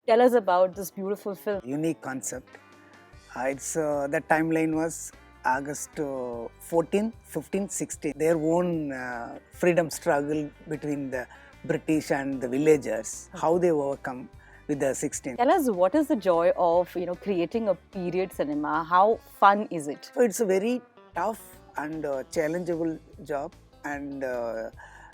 Tell us about this beautiful film. Unique concept. It's the timeline was August 14, 15, 16. Their own freedom struggle between the British and the villagers, how they overcome with the 16th. Tell us what is the joy of creating a period cinema? How fun is it? So it's a very tough and challengeable job, and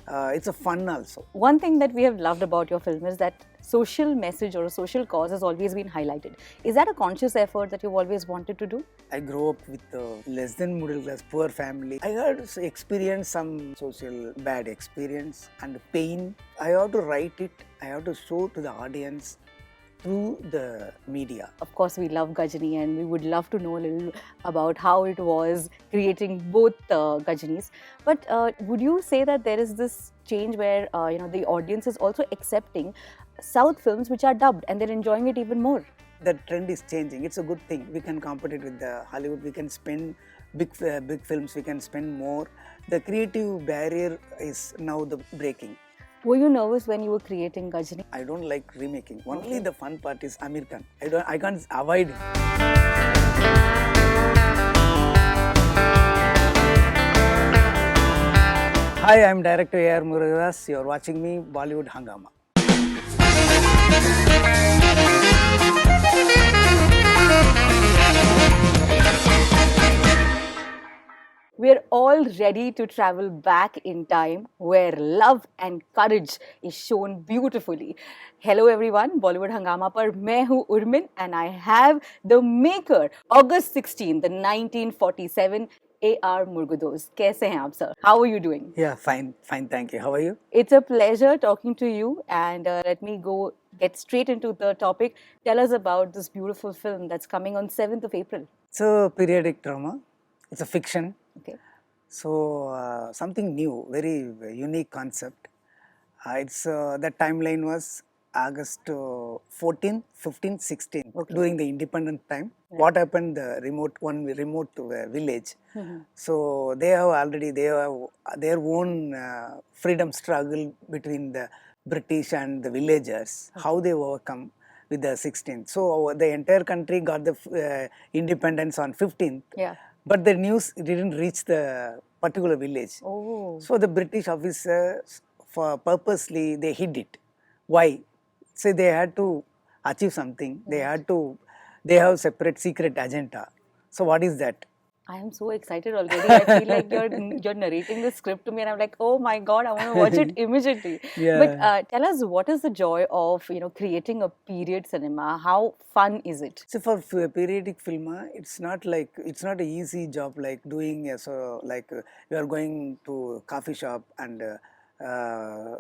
it's a fun also. One thing that we have loved about your film is that social message or a social cause has always been highlighted. Is that a conscious effort that you've always wanted to do? I grew up with a less than middle class poor family. I had experienced some social bad experience and pain. I have to write it, I have to show to the audience through the media. Of course, we love Gajani and we would love to know a little about how it was creating both Gajanis. But would you say that there is this change where the audience is also accepting South films which are dubbed and they're enjoying it even more? The trend is changing. It's a good thing. We can compete with the Hollywood. We can spend big films. We can spend more. The creative barrier is now the breaking. Were you nervous when you were creating Gajani? I don't like remaking. Only the fun part is Amir Khan. I can't avoid him. Hi, I'm director RJ Murugadoss. You're watching me Bollywood Hungama. We're all ready to travel back in time where love and courage is shown beautifully. Hello everyone, Bollywood Hungama par main hu Urmin and I have the maker, August 16, the 1947, R. Murugadoss. Kaise hain aap sir? How are you doing? Yeah, fine, thank you. How are you? It's a pleasure talking to you and let me get straight into the topic. Tell us about this beautiful film that's coming on 7th of April. It's a periodic drama. It's a fiction. Okay. So something new, very unique concept. It's the timeline was August 14, 15, 16 during the independent time. Yeah. What happened? The remote village. Mm-hmm. So they have their own freedom struggle between the British and the villagers. Okay. How they overcome with the 16th. So the entire country got the independence on 15th. Yeah. But the news didn't reach the particular village. Oh. So the British officers, purposely, they hid it. Why? So they had to achieve something. Right. They have separate secret agenda. So what is that? I am so excited already. I feel like you're narrating the script to me and I'm like, oh my God, I want to watch it immediately. Yeah. But tell us, what is the joy of creating a period cinema? How fun is it? So for a periodic film, it's not an easy job like doing you are going to coffee shop and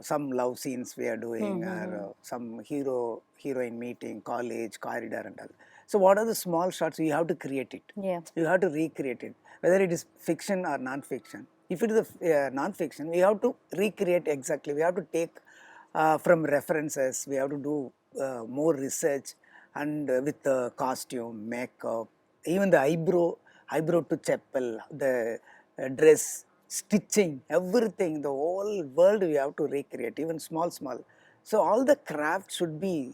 some love scenes we are doing, or some heroine meeting, college, corridor and all. So what are the small shots? You have to create it. Yeah. You have to recreate it, whether it is fiction or non-fiction. If it is a non-fiction, we have to recreate exactly. We have to take from references. We have to do more research, and with the costume, makeup, even the eyebrow to chapel, the dress, stitching, everything, the whole world we have to recreate, even small. So all the craft should be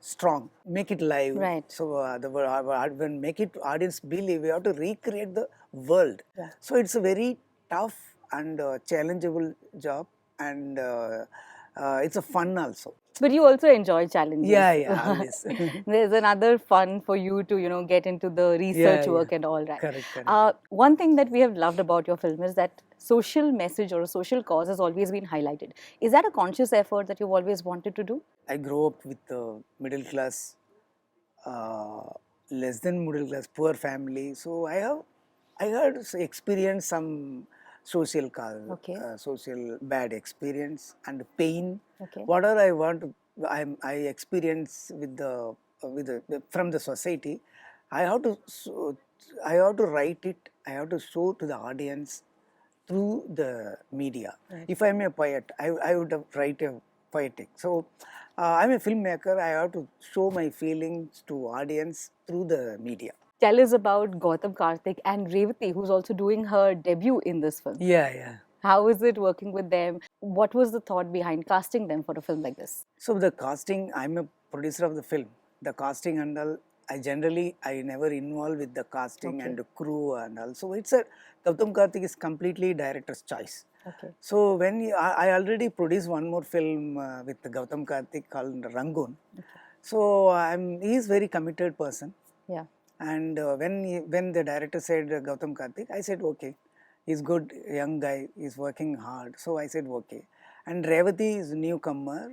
strong, make it live. Right. So when make it audience believe, we have to recreate the world. Yeah. So it's a very tough and challengeable job, and it's a fun also. But you also enjoy challenges. Yeah, always. There's another fun for you to, get into the research work and all that. Correct. One thing that we have loved about your film is that social message or a social cause has always been highlighted. Is that a conscious effort that you've always wanted to do? I grew up with a middle class, less than middle class, poor family. So I had experienced some social cause, social bad experience and pain. Okay. Whatever I experience from the society, I have to write it. I have to show to the audience through the media. Right. If I'm a poet, I would have write a poetic. So I'm a filmmaker. I have to show my feelings to audience through the media. Tell us about Gautam Karthik and Revati, who's also doing her debut in this film. Yeah. How is it working with them? What was the thought behind casting them for a film like this? So the casting, I'm a producer of the film, the casting and all, I never involve with the casting Okay. and the crew and all. So it's a Gautam Karthik is completely director's choice. Okay. So when I already produced one more film with Gautam Karthik called Rangoon. So he's very committed person. Yeah. And when the director said Gautam Karthik, I said okay. He's good, young guy. He's working hard. So I said okay. And Revati is a newcomer.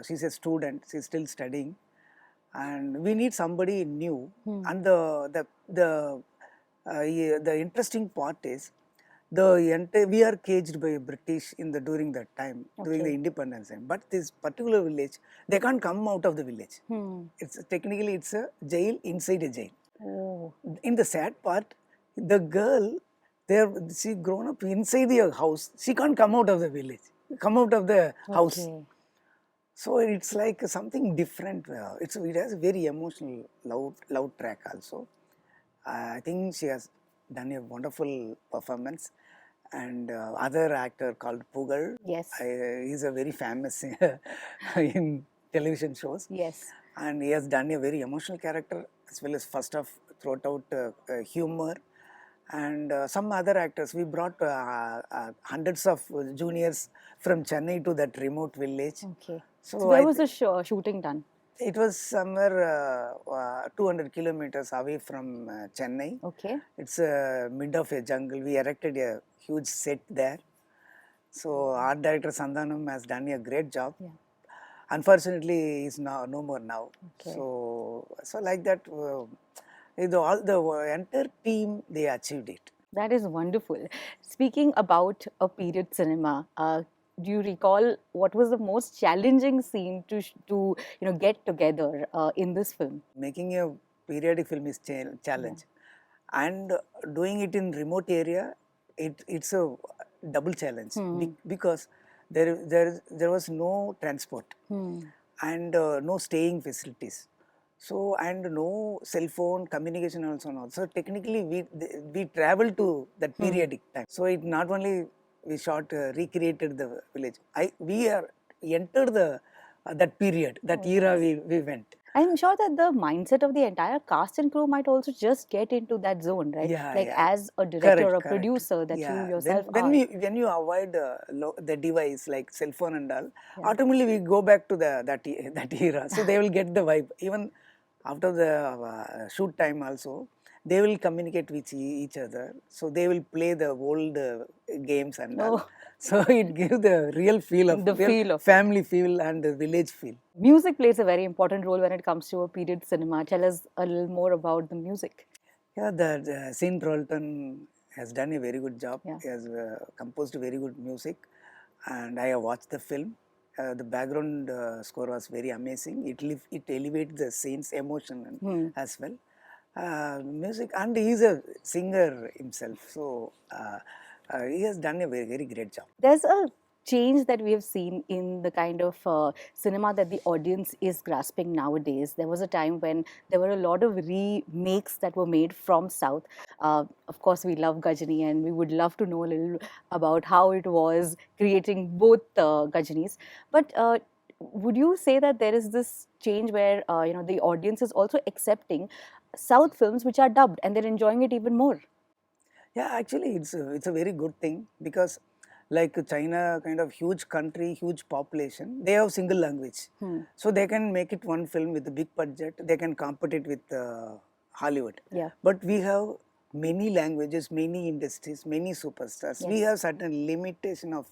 She's a student. She's still studying, and we need somebody new. And the interesting part is we are caged by British in the during that time, during the independence time. But this particular village, they can't come out of the village. It's technically it's a jail inside a jail. Oh. In the sad part, the girl there, she grown up inside the house. She can't come out of the village, come out of the house. Okay. So it's like something different. It has a very emotional loud track also. I think she has done a wonderful performance. And other actor called Pugal. Yes. He's a very famous in television shows. Yes. And he has done a very emotional character as well as first of throughout humor. And some other actors. We brought hundreds of juniors from Chennai to that remote village. Okay. So where was the shooting done? It was somewhere 200 kilometers away from Chennai. Okay. It's mid of a jungle. We erected a huge set there. So art director Sandhanam has done a great job. Yeah. Unfortunately, he's no more now. Okay. So like that, all the entire team, they achieved it. That is wonderful. Speaking about a period cinema, do you recall what was the most challenging scene to get together in this film? Making a periodic film is challenge, and doing it in remote area, it's a double challenge because there was no transport and no staying facilities. So and no cell phone communication also not. So technically we traveled to that periodic time. So it not only we shot recreated the village. We are entered the that period, that era we went. I'm sure that the mindset of the entire cast and crew might also just get into that zone, right? Yeah, like yeah. as a director or Correct. producer that you yourself when are. when you avoid the device like cell phone and all, automatically we go back to that era. So they will get the vibe. Even after the shoot time also, they will communicate with each other. So they will play the old games and all. So it gives the real feel of The feel of family feel and the village feel. Music plays a very important role when it comes to a period cinema. Tell us a little more about the music. Yeah, the Sean Rolton has done a very good job. Yeah. He has composed very good music, and I have watched the film. The background score was very amazing. It elevates the scene's emotion as well. Music, and he is a singer himself, so he has done a very great job. There's a change that we have seen in the kind of cinema that the audience is grasping nowadays. There was a time when there were a lot of remakes that were made from South. Of course, we love Gajani, and we would love to know a little about how it was creating both Gajanis. But would you say that there is this change where the audience is also accepting South films which are dubbed and they're enjoying it even more? Yeah, actually, it's a very good thing because like China, kind of huge country, huge population, they have single language. So they can make it one film with a big budget. They can compete it with Hollywood. Yeah. But we have many languages, many industries, many superstars. Yes. We have certain limitation of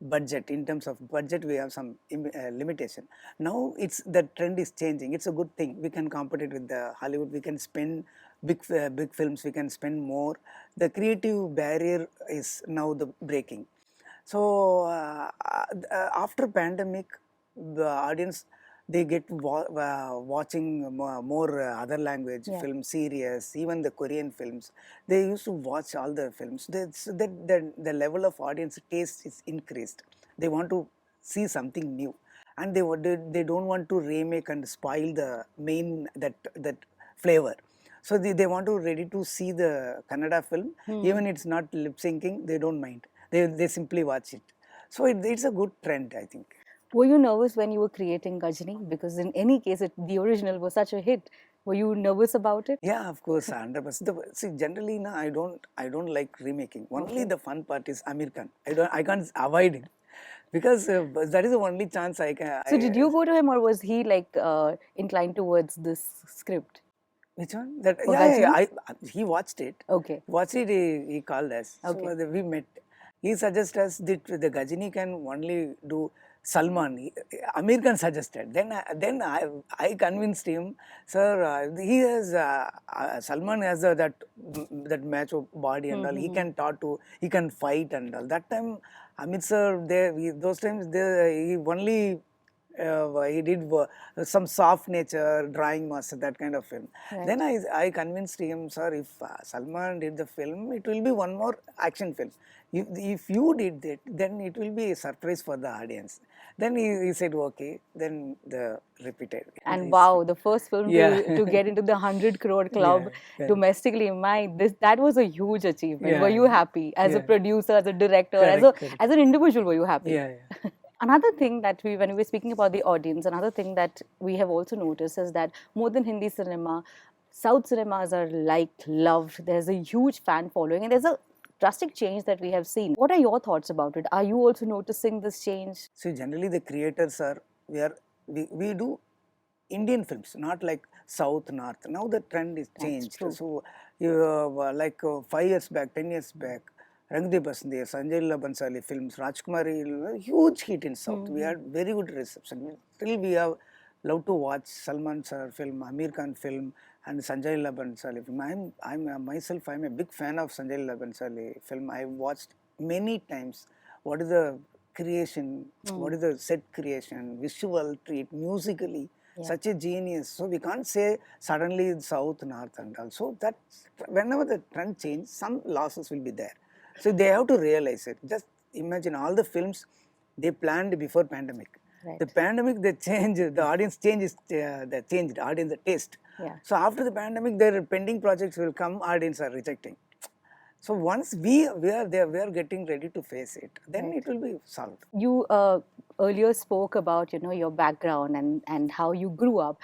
budget. In terms of budget, we have some limitation. Now the trend is changing. It's a good thing. We can compete it with the Hollywood. We can spend big films. We can spend more. The creative barrier is now the breaking. So after pandemic, the audience, they get watching more other language film series, even the Korean films. They used to watch all the films. The level of audience taste is increased. They want to see something new, and they don't want to remake and spoil the main that flavor. So they want to ready to see the Kannada film, even it's not lip syncing. They don't mind. They simply watch it. So it's a good trend, I think. Were you nervous when you were creating Gajini? Because in any case, the original was such a hit. Were you nervous about it? Yeah, of course, 100%. See, generally, no, I don't like remaking. Only the fun part is Amir Khan. I can't avoid him because that is the only chance I can. So did you go to him, or was he like inclined towards this script Which one? That for yeah, Gajini? he watched it. Okay. Watched it. He called us. So Okay. we met. He suggested us that the Gajini can only do Salman. Amir Khan suggested. Then I convinced him, sir. He has Salman has that macho body and all. He can talk to. He can fight and all. That time, Amit sir, those times he only. He did some soft nature, drawing master, that kind of film. Right. Then I convinced him, sir, if Salman did the film, it will be one more action film. If you did that, then it will be a surprise for the audience. Then he said, okay. Then the repeated. And wow, the first film to get into the 100 crore club Yeah. domestically, that was a huge achievement. Yeah. Were you happy as a Yeah. producer, as a director, Correct. as an individual? Were you happy? Yeah. Another thing that when we were speaking about the audience, another thing that we have also noticed is that more than Hindi cinema, South cinemas are liked, loved. There's a huge fan following, and there's a drastic change that we have seen. What are your thoughts about it? Are you also noticing this change? So generally the creators are, we do Indian films, not like South, North. Now the trend is changed. true. So like 5 years back, 10 years back, Rangde Basande, Sanjay Leela Bhansali films, Rajkumari, huge hit in South. We had very good reception. Still we have loved to watch Salman sir film, Amir Khan film, and Sanjay Leela Bhansali film. I'm a big fan of Sanjay Leela Bhansali film. I watched many times. What is the creation? What is the set creation? Visual treat, musically. Such a genius. So we can't say suddenly South, North and all. So that whenever the trend changes, some losses will be there. So they have to realize it. Just imagine all the films they planned before pandemic. Right. The pandemic, they change, the audience changes, they changed, audience, the taste. Yeah. So after the pandemic, their pending projects will come, audience are rejecting. So once we are there, we are getting ready to face it, then it will be solved. You earlier spoke about your background and how you grew up.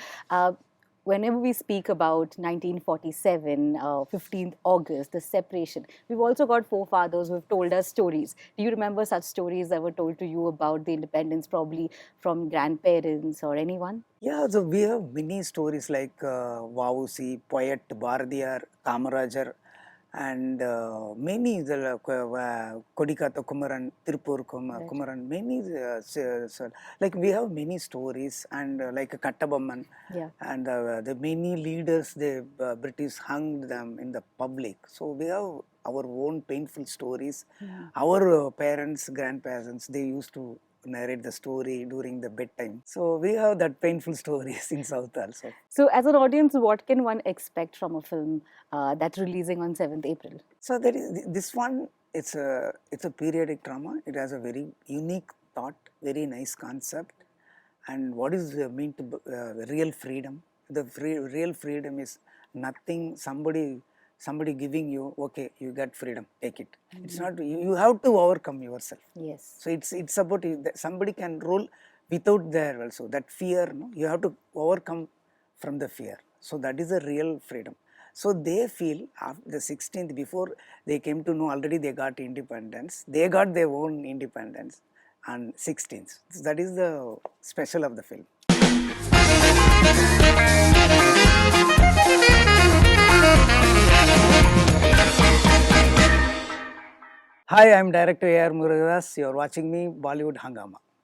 Whenever we speak about 1947, 15th August, the separation, we've also got forefathers who have told us stories. Do you remember such stories that were told to you about the independence, probably from grandparents or anyone? Yeah, so we have many stories like Vausi, poet Bharadiyar, Kamarajar, and many Kodikata Kumaran, Tirupur Kumaran, many like we have many stories and like Kattabamman, and the many leaders, the British hanged them in the public. So we have our own painful stories. Our parents, grandparents, they used to narrate the story during the bedtime. So we have that painful stories in South also. So as an audience, what can one expect from a film that's releasing on 7th April? So there is this one, it's a periodic drama. It has a very unique thought, very nice concept. And what is mean to real freedom? The real freedom is nothing, somebody giving you, okay, you got freedom, take it. It's not, you have to overcome yourself. Yes. So it's about somebody can rule without there also. That fear, no? You have to overcome from the fear. So that is a real freedom. So they feel after the 16th, before they came to know already they got independence, they got their own independence on 16th. So that is the special of the film. Hi, I am director R. Murugadoss. You are watching me, Bollywood Hungama.